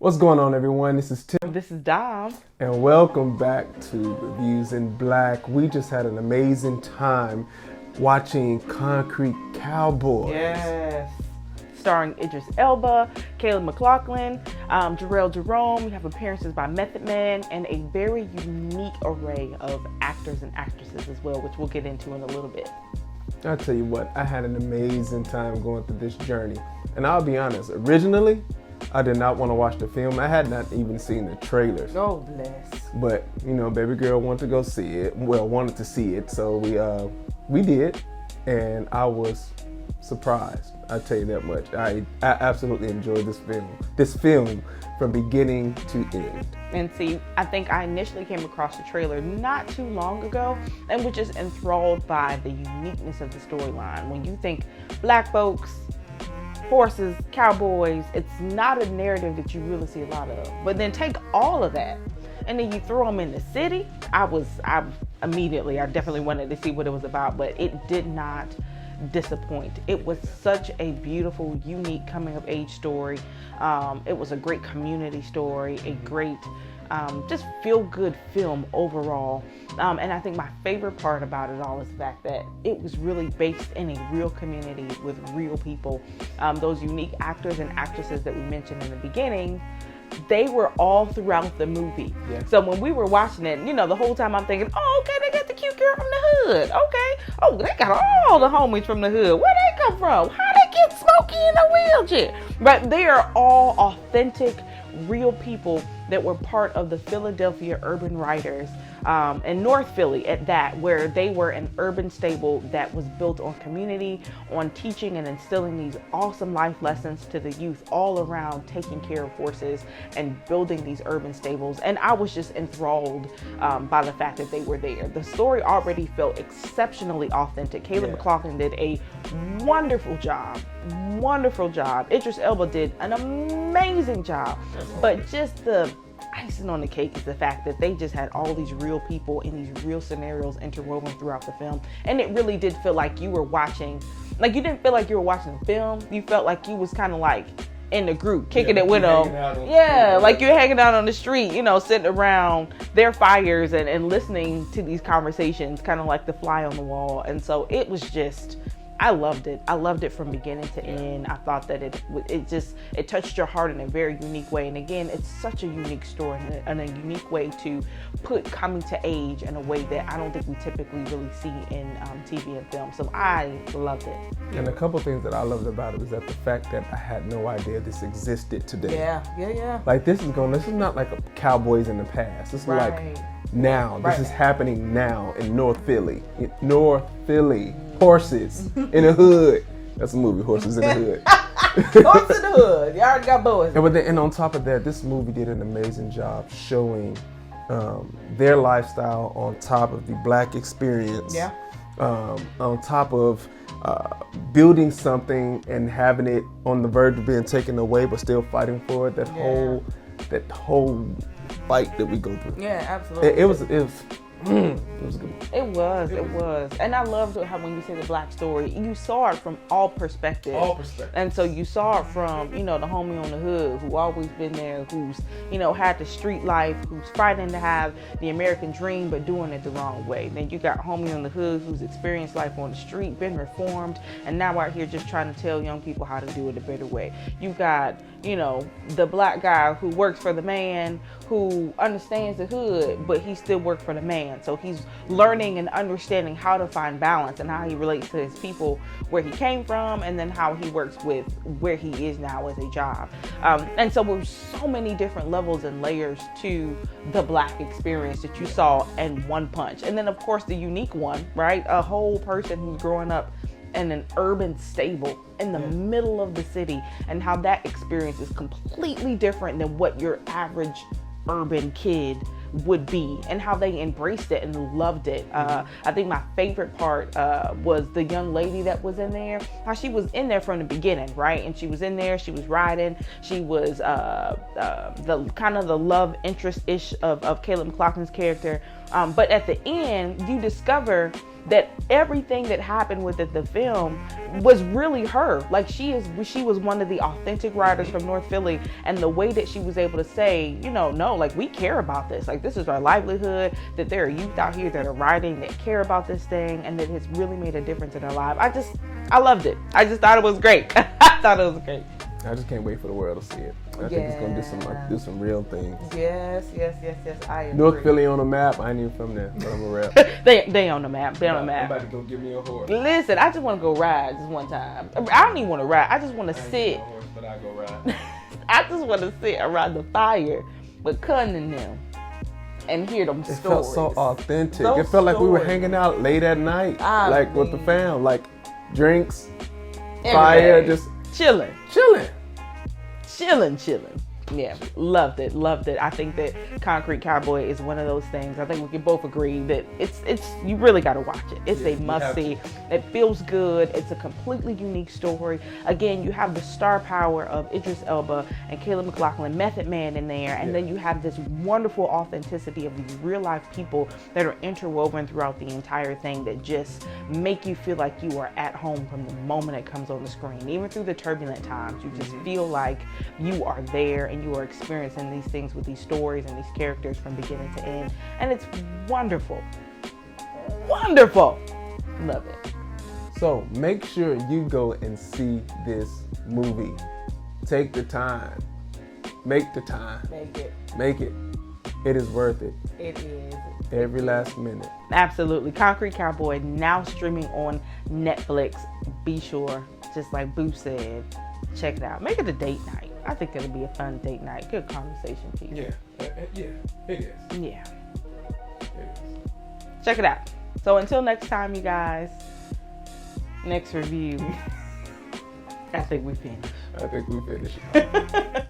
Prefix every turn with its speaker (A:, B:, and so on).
A: What's going on, everyone? This is Tim,
B: This is Dom.
A: and welcome back to Reviews in Black. We just had an amazing time watching Concrete Cowboy.
B: Yes. Starring Idris Elba, McLaughlin, Jharrel Jerome. We have appearances by Method Man and a very unique array of actors and actresses as well, which we'll get into in a little bit.
A: I'll tell you what, I had an amazing time going through this journey. And I'll be honest, originally, I did not want to watch the film. I had not even seen the trailers.
B: Oh, bless.
A: But, baby girl wanted to go see it. Well, wanted to see it. So we did. And I was surprised. I'll tell you that much. I absolutely enjoyed this film from beginning to end.
B: And see, I think I initially came across the trailer not too long ago and was just enthralled by the uniqueness of the storyline. When you think black folks, horses, cowboys, it's not a narrative that you really see a lot of. But then take all of that and then you throw them in the city. I definitely wanted to see what it was about, but it did not disappoint. It was such a beautiful, unique coming of age story. It was a great community story, a great just feel good film overall. And I think my favorite part about it all is the fact that it was really based in a real community with real people. Those unique actors and actresses that we mentioned in the beginning, they were all throughout the movie.
A: Yeah.
B: So when we were watching it, the whole time I'm thinking, oh, okay, they got the cute girl from the hood. Okay. Oh, they got all the homies from the hood. Where they come from? How they get Smokey in a wheelchair? But they are all authentic, real people that were part of the Philadelphia Urban Writers in North Philly at that, where they were an urban stable that was built on community, on teaching and instilling these awesome life lessons to the youth all around taking care of horses and building these urban stables. And I was just enthralled by the fact that they were there. The story already felt exceptionally authentic. McLaughlin did a wonderful job. Idris Elba did an amazing job. But just the icing on the cake is the fact that they just had all these real people in these real scenarios interwoven throughout the film. And it really did feel like you were watching, like you didn't feel like you were watching a film. You felt like you was kind of like in the group, kicking it with them. Like you're hanging out on the street, sitting around their fires and listening to these conversations, kind of like the fly on the wall. And so it was just, I loved it. I loved it from beginning to end. I thought that it touched your heart in a very unique way. And again, it's such a unique story and a unique way to put coming to age in a way that I don't think we typically really see in TV and film. So I loved it.
A: And a couple things that I loved about it was that the fact that I had no idea this existed today.
B: Yeah.
A: Like this is not like a Cowboys in the past. This is like now. This is happening now in North Philly. Horses in the hood. That's a movie, Horses in the Hood.
B: Horses in the Hood. You already got boys.
A: And on top of that, this movie did an amazing job showing their lifestyle on top of the black experience.
B: Yeah.
A: On top of building something and having it on the verge of being taken away, but still fighting for it. That whole fight that we go through.
B: Yeah, absolutely.
A: It was good.
B: It was. And I loved how when you say the black story, you saw it from all perspectives. And so you saw it from, the homie on the hood who always been there, who's, had the street life, who's fighting to have the American dream, but doing it the wrong way. Then you got homie on the hood who's experienced life on the street, been reformed, and now out here just trying to tell young people how to do it a better way. You got, the black guy who works for the man, who understands the hood, but he still works for the man. So he's learning and understanding how to find balance and how he relates to his people where he came from, and then how he works with where he is now as a job. And so there's so many different levels and layers to the black experience that you saw in one punch. And then of course the unique one, right? A whole person who's growing up in an urban stable in the middle of the city, and how that experience is completely different than what your average urban kid would be, and how they embraced it and loved it. I think my favorite part was the young lady that was in there, how she was in there from the beginning, right? And she was in there, she was riding, she was the kind of the love interest-ish of Caleb McLaughlin's character. But at the end, you discover that everything that happened with the film was really her. Like she was one of the authentic writers from North Philly, and the way that she was able to say, no, like we care about this. Like this is our livelihood, that there are youth out here that are writing, that care about this thing, and that has really made a difference in their lives. I loved it. I just thought it was great. I thought it was great.
A: I just can't wait for the world to see it. I think it's gonna do some real things.
B: Yes. I agree.
A: North Philly on the map. I ain't even from there, but I'm a rap.
B: they on the map. They on the map.
A: I'm about to go give me a horse.
B: Listen, I just want to go ride just one time. I don't even want to ride. I just want to sit.
A: A horse, but I go ride.
B: I just want to sit around the fire with Cunn and them and hear them stories.
A: It felt so authentic.
B: Those
A: it felt like we were
B: stories.
A: hanging out late at night, with the fam, like drinks,
B: Every
A: fire,
B: day.
A: just
B: chilling. Yeah, loved it. I think that Concrete Cowboy is one of those things. I think we can both agree that it's you really got to watch it. It's a must see. It feels good. It's a completely unique story. Again, you have the star power of Idris Elba and Caleb McLaughlin, Method Man in there, and then you have this wonderful authenticity of these real life people that are interwoven throughout the entire thing that just make you feel like you are at home from the moment it comes on the screen. Even through the turbulent times, you just feel like you are there and you are experiencing these things with these stories and these characters from beginning to end. And it's wonderful. Love it.
A: So make sure you go and see this movie. Take the time. Make the time. Make it. It is worth it.
B: It is.
A: Every last minute.
B: Absolutely. Concrete Cowboy now streaming on Netflix. Be sure, just like Boo said, check it out. Make it a date night. I think it'll be a fun date night. Good conversation piece.
A: Yeah, it is.
B: Yeah.
A: It is.
B: Check it out. So until next time, you guys, next review, I think we finished.